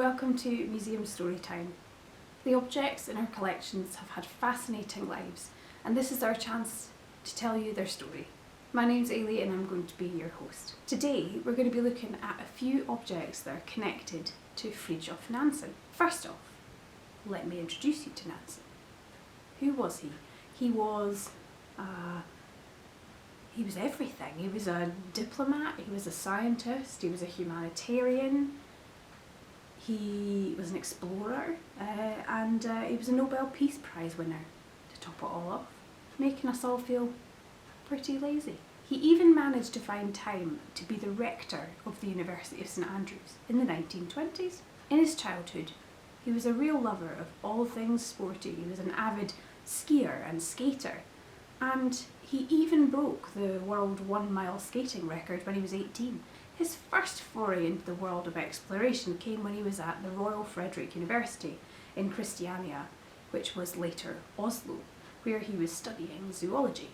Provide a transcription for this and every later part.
welcome to Museum Storytime. The objects in our collections have had fascinating lives, and this is our chance to tell you their story. My name's Ailey and I'm going to be your host. Today we're going to be looking at a few objects that are connected to Fridtjof Nansen. First off, let me introduce you to Nansen. Who was he? He was everything. He was a diplomat, he was a scientist, he was a humanitarian, he was an explorer, and he was a Nobel Peace Prize winner, to top it all off, making us all feel pretty lazy. He even managed to find time to be the rector of the University of St Andrews in the 1920s. In his childhood, he was a real lover of all things sporty. He was an avid skier and skater, and he even broke the world 1 mile skating record when he was 18. His first foray into the world of exploration came when he was at the Royal Frederick University in Christiania, which was later Oslo, where he was studying zoology.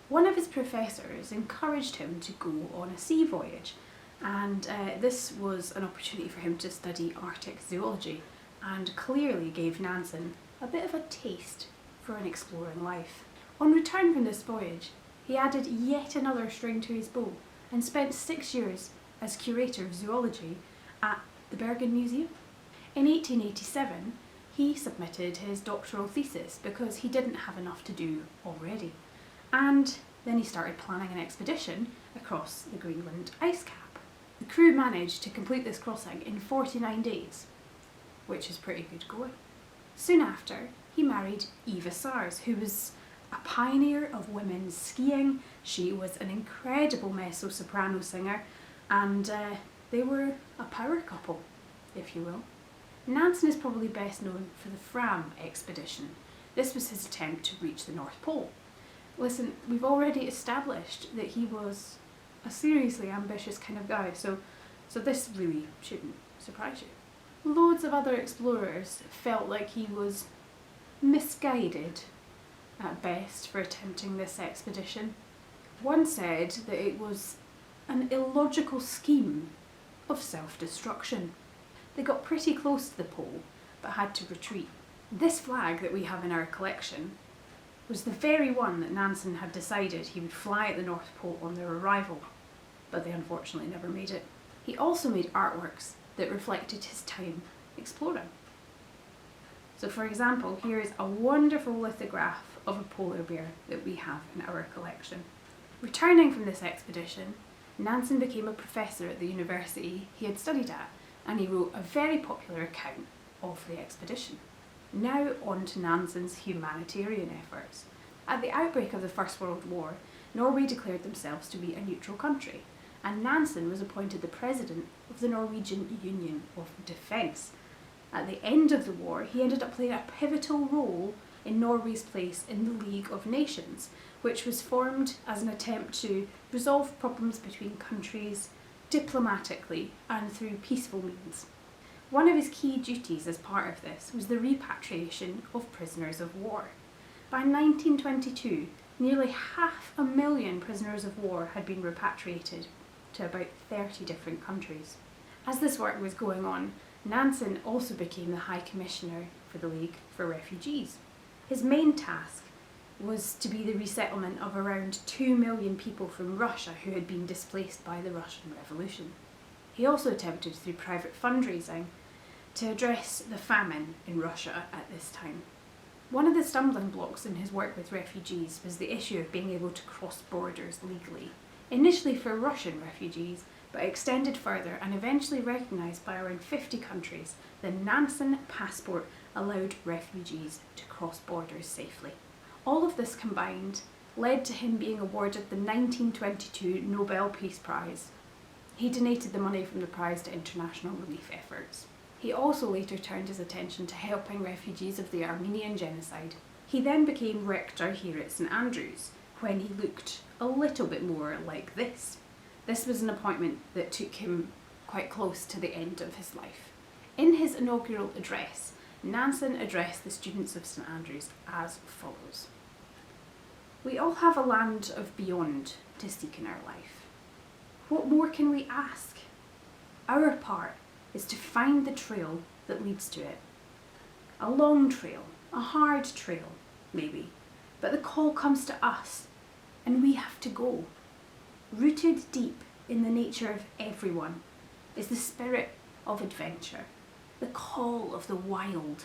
One of his professors encouraged him to go on a sea voyage, and this was an opportunity for him to study Arctic zoology, and clearly gave Nansen a bit of a taste for an exploring life. On return from this voyage, he added yet another string to his bow and spent 6 years as curator of zoology at the Bergen Museum. In 1887, he submitted his doctoral thesis because he didn't have enough to do already. And then he started planning an expedition across the Greenland ice cap. The crew managed to complete this crossing in 49 days, which is pretty good going. Soon after, he married Eva Sars, who was a pioneer of women's skiing. She was an incredible mezzo-soprano singer, and they were a power couple, if you will. Nansen is probably best known for the Fram expedition. This was his attempt to reach the North Pole. Listen, we've already established that he was a seriously ambitious kind of guy, so this really shouldn't surprise you. Loads of other explorers felt like he was misguided at best for attempting this expedition. One said that it was an illogical scheme of self-destruction. They got pretty close to the pole, but had to retreat. This flag that we have in our collection was the very one that Nansen had decided he would fly at the North Pole on their arrival, but they unfortunately never made it. He also made artworks that reflected his time exploring. So for example, here is a wonderful lithograph of a polar bear that we have in our collection. Returning from this expedition, Nansen became a professor at the university he had studied at, and he wrote a very popular account of the expedition. Now on to Nansen's humanitarian efforts. At the outbreak of the First World War, Norway declared themselves to be a neutral country, and Nansen was appointed the president of the Norwegian Union of Defence. At the end of the war, he ended up playing a pivotal role in Norway's place in the League of Nations, which was formed as an attempt to resolve problems between countries diplomatically and through peaceful means. One of his key duties as part of this was the repatriation of prisoners of war. By 1922, nearly 500,000 prisoners of war had been repatriated to about 30 different countries. As this work was going on, Nansen also became the High Commissioner for the League for Refugees. His main task was to be the resettlement of around 2 million people from Russia who had been displaced by the Russian Revolution. He also attempted through private fundraising to address the famine in Russia at this time. One of the stumbling blocks in his work with refugees was the issue of being able to cross borders legally. Initially for Russian refugees, but extended further and eventually recognised by around 50 countries, the Nansen passport allowed refugees to cross borders safely. All of this combined led to him being awarded the 1922 Nobel Peace Prize. He donated the money from the prize to international relief efforts. He also later turned his attention to helping refugees of the Armenian genocide. He then became rector here at St Andrews, when he looked a little bit more like this. This was an appointment that took him quite close to the end of his life. In his inaugural address, Nansen addressed the students of St Andrews as follows. We all have a land of beyond to seek in our life. What more can we ask? Our part is to find the trail that leads to it. A long trail, a hard trail, maybe, but the call comes to us, and we have to go. Rooted deep in the nature of everyone is the spirit of adventure, the call of the wild,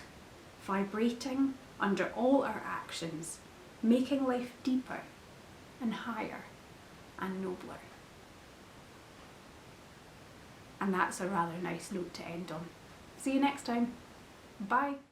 vibrating under all our actions, making life deeper and higher and nobler. And that's a rather nice note to end on. See you next time. Bye.